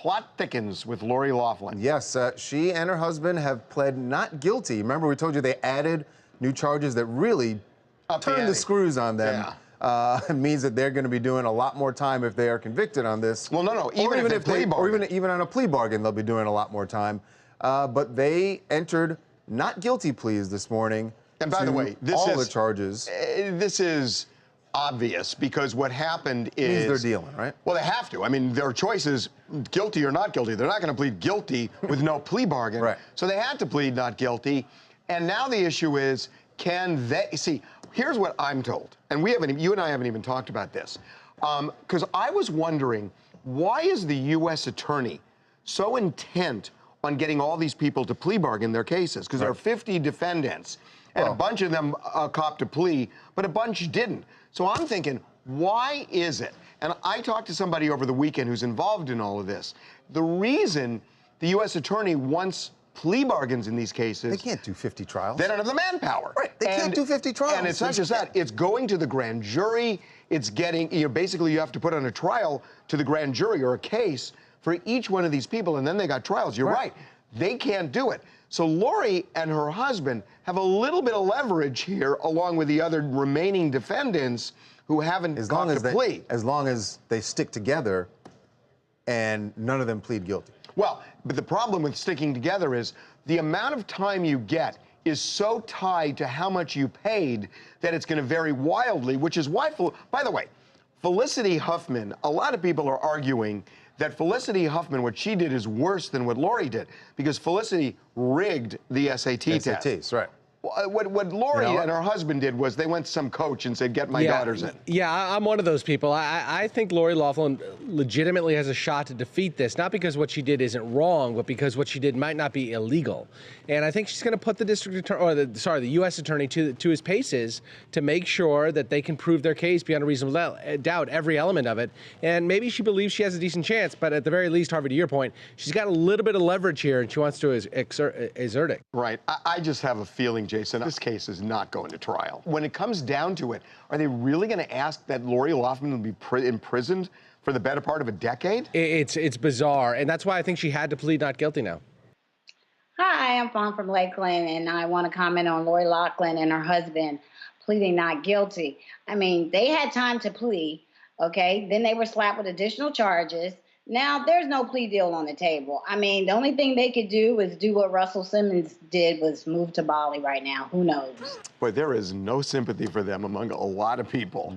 plot thickens with Lori Loughlin. Yes, she and her husband have pled not guilty. Remember, we told you they added new charges that really turned the screws on them. Yeah. It means that they're going to be doing a lot more time if they are convicted on this. Well, no, even if they or even on a plea bargain, they'll be doing a lot more time. But they entered not guilty pleas this morning. And by the way, the charges. This is obvious because what happened is... Means they're dealing, right? Well, they have to. I mean, their choice is guilty or not guilty. They're not going to plead guilty with no plea bargain. Right. So they had to plead not guilty. And now the issue is, can they... See, here's what I'm told. And you and I haven't even talked about this. Because I was wondering, why is the U.S. attorney so intent on getting all these people to plea bargain their cases? Because there are 50 defendants, and a bunch of them copped a plea, but a bunch didn't. So I'm thinking, why is it? And I talked to somebody over the weekend who's involved in all of this. The reason the U.S. attorney wants plea bargains in these cases... They can't do 50 trials. They don't have the manpower. Right, they can't do 50 trials. And it's not just that, it's going to the grand jury, it's getting, basically you have to put on a trial to the grand jury or a case for each one of these people, and then they got trials. You're right. They can't do it. So Lori and her husband have a little bit of leverage here, along with the other remaining defendants who haven't got the plea. As long as they stick together and none of them plead guilty. Well, but the problem with sticking together is the amount of time you get is so tied to how much you paid that it's going to vary wildly, which is why, by the way, Felicity Huffman, a lot of people are arguing that Felicity Huffman, what she did is worse than what Lori did, because Felicity rigged the SAT test. SATs, right. What Lori and her husband did was they went to some coach and said, get my daughters in. Yeah, I'm one of those people. I think Lori Loughlin legitimately has a shot to defeat this, not because what she did isn't wrong, but because what she did might not be illegal. And I think she's going to put the district attorney, or the U.S. attorney to his paces to make sure that they can prove their case beyond a reasonable doubt, every element of it. And maybe she believes she has a decent chance, but at the very least, Harvey, to your point, she's got a little bit of leverage here, and she wants to exert it. Right. I just have a feeling, Jason, this case is not going to trial. When it comes down to it, are they really going to ask that Lori Loughlin will be imprisoned for the better part of a decade? It's bizarre, and that's why I think she had to plead not guilty now. Hi, I'm Fawn from Loughlin, and I want to comment on Lori Loughlin and her husband pleading not guilty. I mean, they had time to plead, okay? Then they were slapped with additional charges. Now, there's no plea deal on the table. I mean, the only thing they could do is do what Russell Simmons did, was move to Bali right now. Who knows? Boy, there is no sympathy for them among a lot of people.